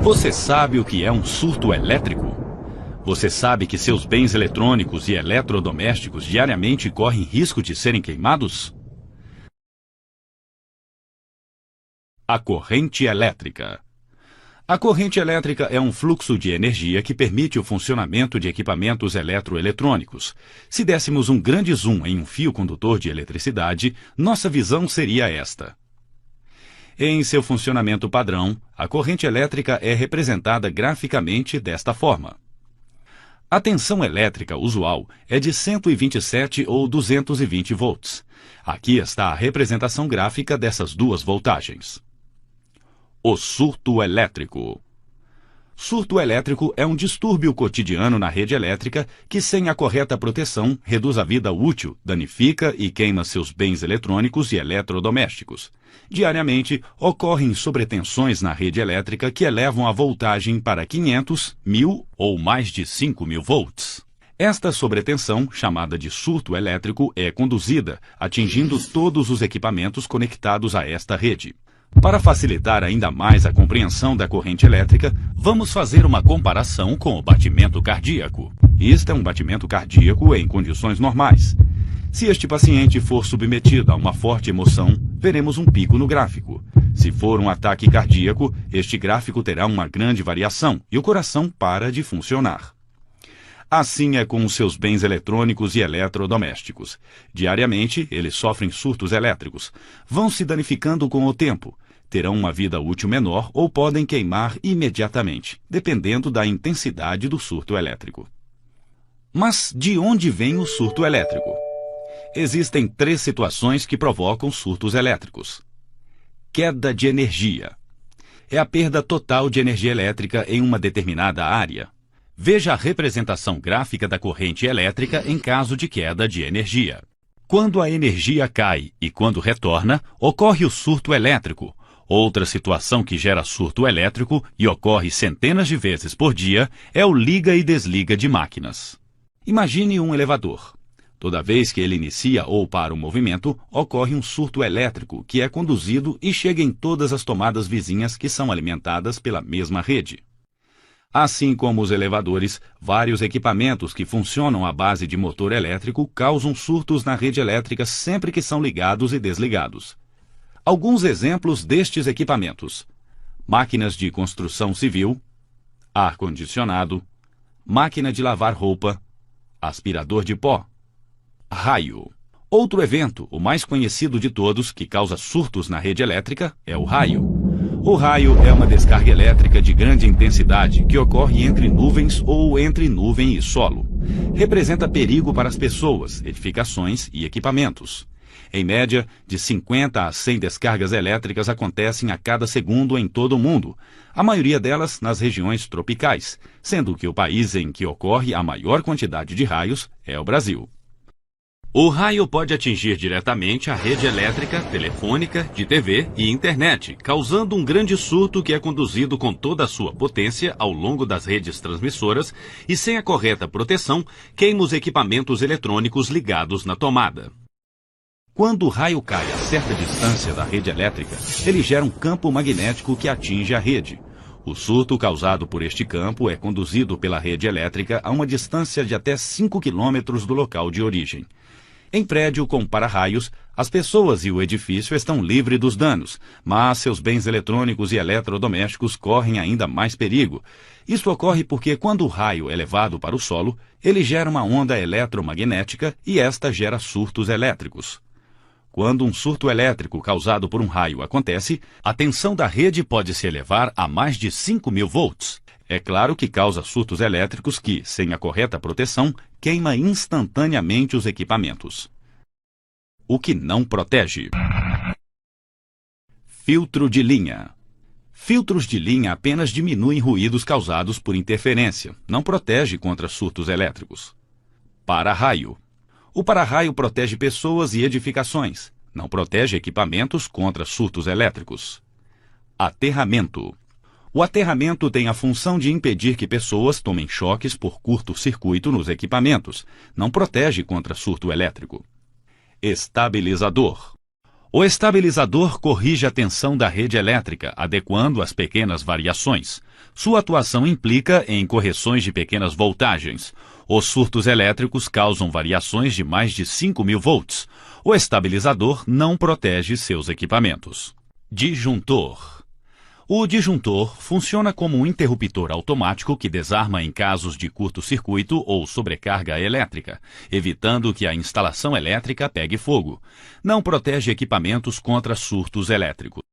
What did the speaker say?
Você sabe o que é um surto elétrico? Você sabe que seus bens eletrônicos e eletrodomésticos diariamente correm risco de serem queimados? A corrente elétrica. A corrente elétrica é um fluxo de energia que permite o funcionamento de equipamentos eletroeletrônicos. Se dessemos um grande zoom em um fio condutor de eletricidade, nossa visão seria esta. Em seu funcionamento padrão, a corrente elétrica é representada graficamente desta forma. A tensão elétrica usual é de 127 ou 220 volts. Aqui está a representação gráfica dessas duas voltagens. O surto elétrico. Surto elétrico é um distúrbio cotidiano na rede elétrica que, sem a correta proteção, reduz a vida útil, danifica e queima seus bens eletrônicos e eletrodomésticos. Diariamente, ocorrem sobretensões na rede elétrica que elevam a voltagem para 500, 1000 ou mais de 5000 volts. Esta sobretensão, chamada de surto elétrico, é conduzida, atingindo todos os equipamentos conectados a esta rede. Para facilitar ainda mais a compreensão da corrente elétrica, vamos fazer uma comparação com o batimento cardíaco. Este é um batimento cardíaco em condições normais. Se este paciente for submetido a uma forte emoção, veremos um pico no gráfico. Se for um ataque cardíaco, este gráfico terá uma grande variação e o coração para de funcionar. Assim é com os seus bens eletrônicos e eletrodomésticos. Diariamente, eles sofrem surtos elétricos. Vão se danificando com o tempo. Terão uma vida útil menor ou podem queimar imediatamente, dependendo da intensidade do surto elétrico. Mas de onde vem o surto elétrico? Existem 3 situações que provocam surtos elétricos. Queda de energia. É a perda total de energia elétrica em uma determinada área. Veja a representação gráfica da corrente elétrica em caso de queda de energia. Quando a energia cai e quando retorna, ocorre o surto elétrico. Outra situação que gera surto elétrico e ocorre centenas de vezes por dia é o liga e desliga de máquinas. Imagine um elevador. Toda vez que ele inicia ou para o movimento, ocorre um surto elétrico que é conduzido e chega em todas as tomadas vizinhas que são alimentadas pela mesma rede. Assim como os elevadores, vários equipamentos que funcionam à base de motor elétrico causam surtos na rede elétrica sempre que são ligados e desligados. Alguns exemplos destes equipamentos: máquinas de construção civil, ar-condicionado, máquina de lavar roupa, aspirador de pó. Raio. Outro evento, o mais conhecido de todos, que causa surtos na rede elétrica, é o raio. O raio é uma descarga elétrica de grande intensidade que ocorre entre nuvens ou entre nuvem e solo. Representa perigo para as pessoas, edificações e equipamentos. Em média, de 50 a 100 descargas elétricas acontecem a cada segundo em todo o mundo, a maioria delas nas regiões tropicais, sendo que o país em que ocorre a maior quantidade de raios é o Brasil. O raio pode atingir diretamente a rede elétrica, telefônica, de TV e internet, causando um grande surto que é conduzido com toda a sua potência ao longo das redes transmissoras e, sem a correta proteção, queima os equipamentos eletrônicos ligados na tomada. Quando o raio cai a certa distância da rede elétrica, ele gera um campo magnético que atinge a rede. O surto causado por este campo é conduzido pela rede elétrica a uma distância de até 5 km do local de origem. Em prédio com para-raios, as pessoas e o edifício estão livres dos danos, mas seus bens eletrônicos e eletrodomésticos correm ainda mais perigo. Isso ocorre porque quando o raio é levado para o solo, ele gera uma onda eletromagnética e esta gera surtos elétricos. Quando um surto elétrico causado por um raio acontece, a tensão da rede pode se elevar a mais de 5000 volts. É claro que causa surtos elétricos que, sem a correta proteção, queima instantaneamente os equipamentos. O que não protege. Filtro de linha. Filtros de linha apenas diminuem ruídos causados por interferência, não protege contra surtos elétricos. Para-raio. O para-raio protege pessoas e edificações, não protege equipamentos contra surtos elétricos. Aterramento. O aterramento tem a função de impedir que pessoas tomem choques por curto-circuito nos equipamentos, não protege contra surto elétrico. Estabilizador. O estabilizador corrige a tensão da rede elétrica, adequando as pequenas variações. Sua atuação implica em correções de pequenas voltagens. Os surtos elétricos causam variações de mais de 5.000 volts. O estabilizador não protege seus equipamentos. Disjuntor. O disjuntor funciona como um interruptor automático que desarma em casos de curto-circuito ou sobrecarga elétrica, evitando que a instalação elétrica pegue fogo. Não protege equipamentos contra surtos elétricos.